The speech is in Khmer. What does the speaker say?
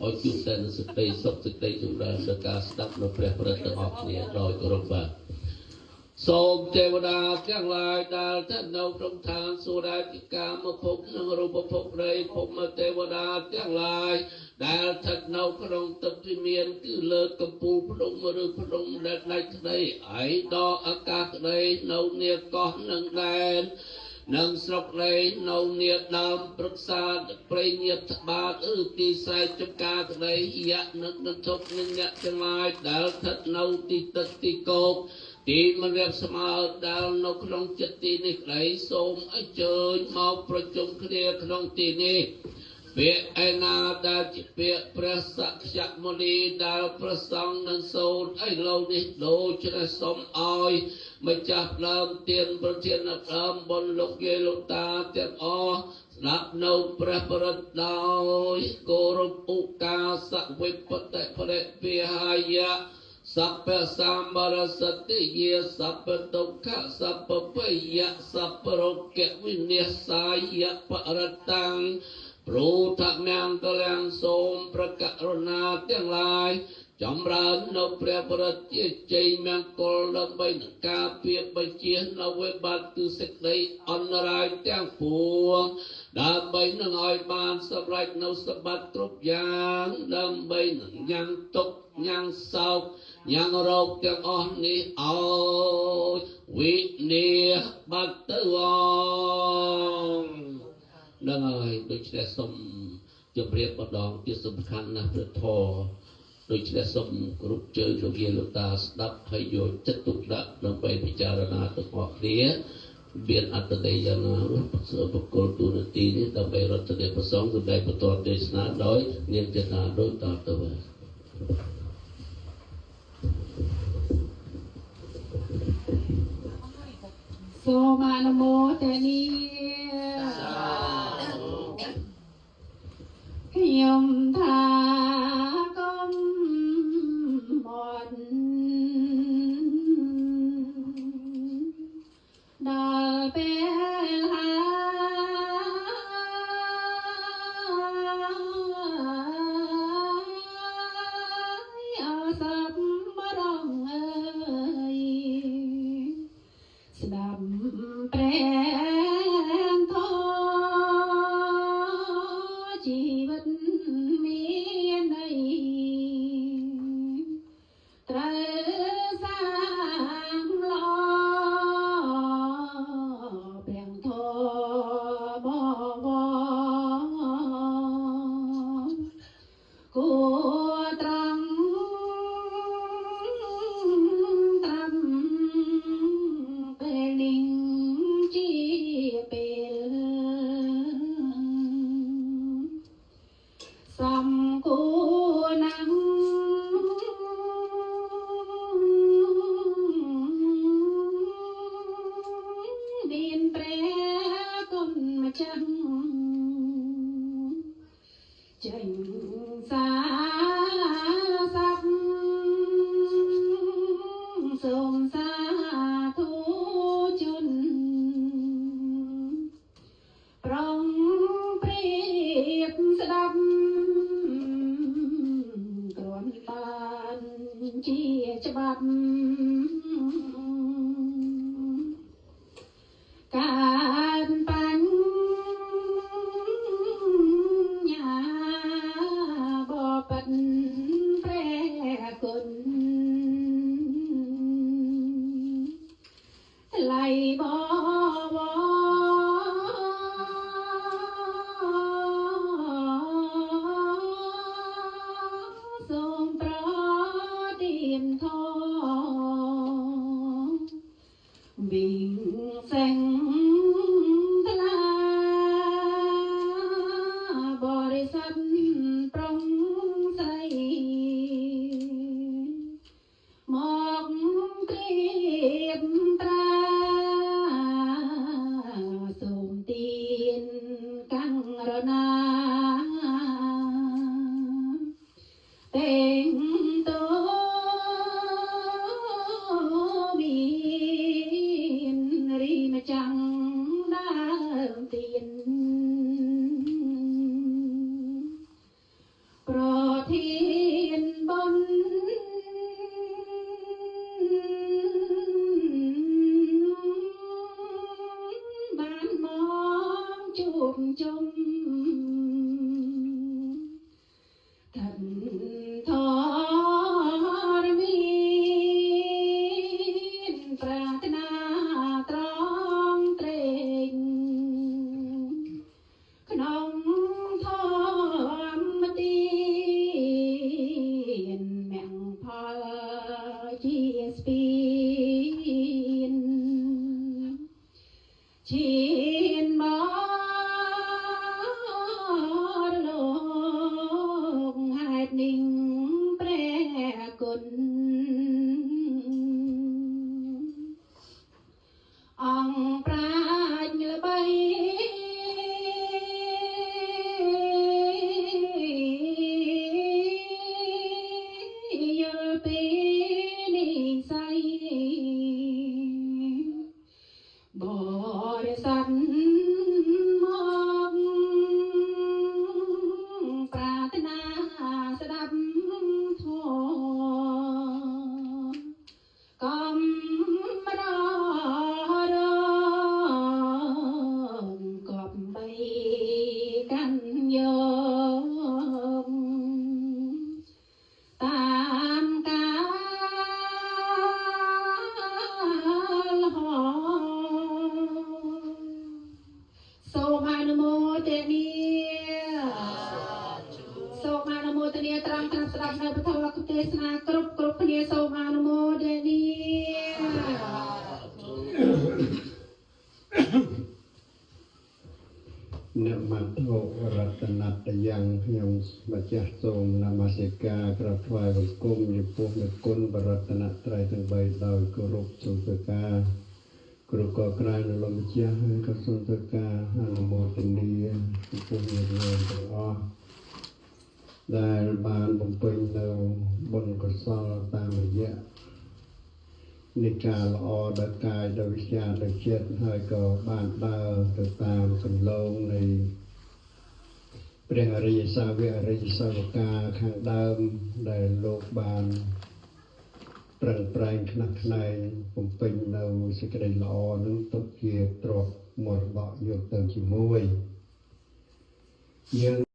ឲ្យជួបតែនូវសេចក្តីសុខសេចក្តីចម្រើនដល់ការស្ដាប់នៅព្រះប្រតិបត្តិគ្នាដោយគោរពបាទសូមទេវតាទាំងឡាយដែលស្ថិតនៅក្នុងឋានសួគ៌ដែលជាកាមភពនិងរូបភពនៃភពទេវតាទាំងឡាយដែលស្ថិតនៅក្នុងទឹកវិមានគឺលើកំពូលភ្នំឬភ្នំដែលដាច់ក្តីឯដល់អាកាសក្តីនៅនាកោះនិងដែននិងស្រុកលេនៅនាដើមព្រឹក្សាព្រៃញាតត្បាតឬទីស្រែចម្ការក្តីយៈនិងទន្ទប់និងអ្នកទាំងឡាយដែលស្ថិតនៅទីទឹកទីគោកទីមរៀបស្មើដែលនៅក្នុងចិត្តទីនេះក្តីសូមអញ្ជើញមកប្រជុំគ្នាក្នុងទីនេះពាក្យឯណាដែលជាពាក្យព្រះសក្យមុនីដែលប្រសង់នឹងសូត្រឥឡូវនេះដូចនេះសូមឲ្យម្ចាស់ដើមទានប្រធានដើមបុណ្យលោកយាយលោកតាទាំងអស់ស្ដាប់នៅព្រះបរិត្តដោយគោរពឧកាសវិបត្តិបរិវិហាយៈសព្វសម្បរសតិយាសព្វទុក្ខសព្វបយៈសព្វរោគវិនិច្ឆាយៈបរតាំងព្រោះធម្មង្គលាំងសូមប្រករុណាទាំងឡាយចម្រើននៅព្រះបរិត្តជាជ័យមង្គលដើម្បីនឹងការពារបញ្ជានៅវិបត្តិគឺសេចក្តីអន្តរាយទាំងពួងដើម្បីនឹងឲ្យបានសម្រេចនៅសម្បត្តិគ្រប់យ៉ាងដើម្បីនឹងញ៉ាំងទុកញ៉ាំងសោកញ៉ាំងរោគទាំងអស់នេះឲ្យវិនិច្ឆ័យបាត់ទៅអងនឹងហើយដូច្នេះសូមជម្រាបម្ដងទៀតសំខាន់ណាស់ព្រះធម៌ដូច្នេះសូមគ្រប់ជើងលោកយាយលោកតាស្ដាប់ហើយយកចិត្តទុកដាក់ដើម្បីពិចារណាទាំងអស់គ្នាមានអត្តន័យយ៉ាងណាបុគ្គលទូនាទីនេះដើម្បីរតនាប្រសងសម្ដែងបន្តទេសនាដោយនាងចេតនាដូចតទៅសូមអនុមោទនាខ្ញុំថាកុំបត់ដល់ពេលហើយអសពរងអើយស្ដាប់ព្រះធម៌ជីវិតមានន័យត្រូវសាងល្អព្រះធម៌បវរគួរត្រង់ត្រឹមពេលនេះជាពេលសំគួរណាស់មានព្រះគុណម្ចាស់ចេញសាស័ព្ទសូមសាធុជនប្រងព្រៀបស្ដាប់គ្រាន់បានជាច្បាប់ការបញ្ញញ្ញាបបិទ្ធព្រះគុណថ្លៃបវរសូមប្រទានធម៌ គុណអង្គប្រាជ្ញល្បីយល់ពីនិស័យបរិស័ទមកប្រាថ្នាស្ដាប់ធម៌កំររកបបីកាន់យកតាមកាលហសូមអនុមោទនាសូមអនុមោទនាត្រង់ការស្ដាប់នៅពធទេសនាគ្រប់គ្នាសូមអនុមោទនា អ្នកមត្ថុរតនតយ៉ាងខ្ញុំម្ចាស់សូមនមស្ការក្រាបថ្វាយបង្គំចំពោះព្រះគុណបរតនត្រ័យទាំង3ដោយគោរពសូមធ្វើការគ្រូក៏ក្រែងលោកម្ចាស់ហើយក៏សូមធ្វើការអនុមោទនាចំពោះញាតិញោមទាំងអស់ដែលបានបំពេញនៅបុណ្យកុសលតាមរយៈនៃការល្អដល់កាយដល់វិជ្ជាដល់ចិត្តហើយក៏បានដើរទៅតាមគន្លងនៃព្រះអរិយសាវកអរិយសាវកាខាងដើមដែលលោកបានប្រឹងប្រែងខ្នះខ្នែងបំពេញនៅសេចក្តីល្អនឹងទុកជាទ្រព្យមរតកយកទៅជាមួយយើង